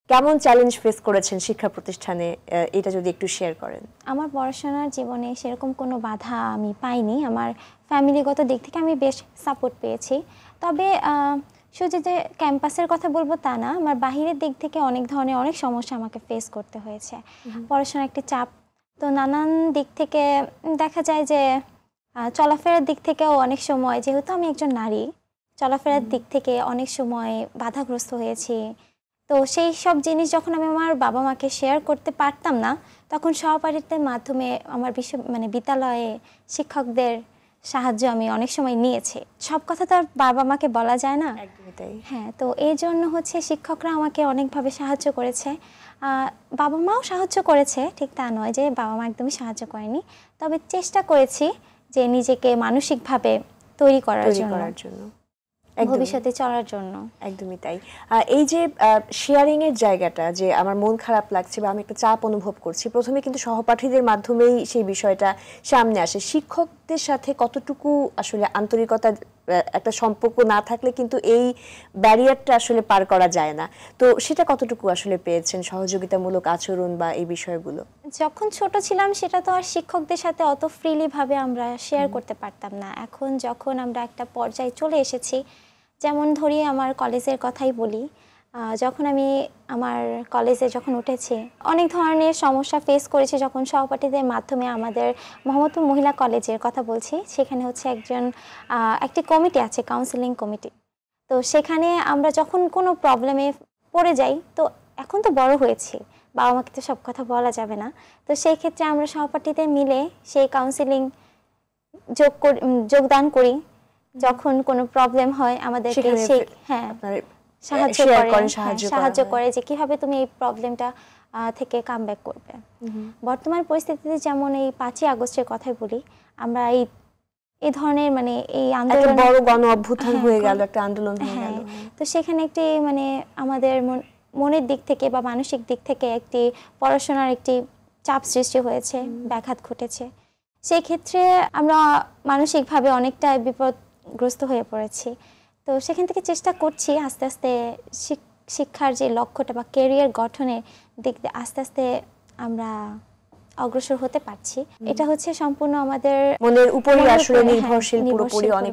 কেমন challenge face করেছেন শিক্ষা প্রতিষ্ঠানে, এটা যদি একটু শেয়ার করেন। আমার পড়াশোনার জীবনে সেরকম কোনো বাধা আমি পাইনি। আমার ফ্যামিলিগত দিক থেকে আমি বেশ সাপোর্ট পেয়েছি। তবে শুধু যে ক্যাম্পাসের কথা বলবো তা না, আমার বাহিরের দিক থেকে অনেক ধরনের অনেক সমস্যা আমাকে ফেস করতে হয়েছে। পড়াশোনার একটি চাপ, তো নানান দিক থেকে দেখা যায় যে চলাফেরার দিক থেকেও অনেক সময়, যেহেতু আমি একজন নারী, চলাফেরার দিক থেকে অনেক সময় বাধাগ্রস্ত হয়েছি। তো সেই সব জিনিস যখন আমি আমার বাবা মাকে শেয়ার করতে পারতাম না, তখন সহপাঠীদের মাধ্যমে আমার বিদ্যালয়ে শিক্ষকদের সাহায্য আমি অনেক সময় নিয়েছি। সব কথা তো আর বাবা মাকে বলা যায় না। একদমই তাই। হ্যাঁ, তো এই জন্য হচ্ছে শিক্ষকরা আমাকে অনেকভাবে সাহায্য করেছে। বাবা মাও সাহায্য করেছে, ঠিক তা নয় যে বাবা মা একদমই সাহায্য করেনি। তবে চেষ্টা করেছি যে নিজেকে মানসিকভাবে তৈরি করার জন্য, ভবিষ্যতে চলার জন্য। একদমই তাই। এই যে শেয়ারিং এর জায়গাটা, যে আমার মন খারাপ লাগছে বা আমি একটা চাপ অনুভব করছি, প্রথমে কিন্তু সহপাঠীদের মাধ্যমেই সেই বিষয়টা সামনে আসে। শিক্ষকদের সাথে কতটুকু আসলে আন্তরিকতা, একটা সম্পর্ক না থাকলে কিন্তু এই ব্যারিয়ারটা আসলে পার করা যায় না। তো সেটা কতটুকু আসলে পেয়েছেন, সহযোগিতামূলক আচরণ বা এই বিষয়গুলো? যখন ছোট ছিলাম সেটা তো আর শিক্ষকদের সাথে অত ফ্রিলি ভাবে আমরা শেয়ার করতে পারতাম না। এখন যখন আমরা একটা পর্যায়ে চলে এসেছি, যেমন ধরি আমার কলেজের কথাই বলি, যখন আমি আমার কলেজে যখন উঠেছি অনেক ধরনের সমস্যা ফেস করেছি। যখন সহপাঠীদের মাধ্যমে আমাদের মোহাম্মদপুর মহিলা কলেজের কথা বলছি, সেখানে হচ্ছে একটি কমিটি আছে, কাউন্সিলিং কমিটি। তো সেখানে আমরা যখন কোনো প্রবলেমে পড়ে যাই, তো এখন তো বড় হয়েছি, বাবা মাকে তো সব কথা বলা যাবে না, তো সেই ক্ষেত্রে আমরা সহপাঠীদের মিলে সেই কাউন্সিলিং যোগদান করি। যখন কোনো প্রবলেম হয় আমাদেরকে সাহায্য করে যে কিভাবে তুমি এই প্রবলেমটা থেকে কামব্যাক করবে। বর্তমান পরিস্থিতিতে যেমন এই 5ই আগস্টের কথাই বলি, আমরা এই ধরনের এই আন্দোলন, বড় গণ অভ্যুত্থান হয়ে গেল, একটা আন্দোলন হয়ে গেল, তো সেখানে একটি আমাদের মনের দিক থেকে বা মানসিক দিক থেকে একটি পড়াশোনার একটি চাপ সৃষ্টি হয়েছে, ব্যাঘাত ঘটেছে। সেই ক্ষেত্রে আমরা মানসিকভাবে অনেকটা বিপদগ্রস্ত হয়ে পড়েছি। তো সেখান থেকে চেষ্টা করছি আস্তে আস্তে শিক্ষার যে লক্ষ্যটা বা ক্যারিয়ার গঠনের দিক দিয়ে আস্তে আস্তে আমরা অগ্রসর হতে পারছি। এটা হচ্ছে সম্পূর্ণ আমাদের মনের উপরই আসলে নির্ভরশীল পুরোপুরি। অনেক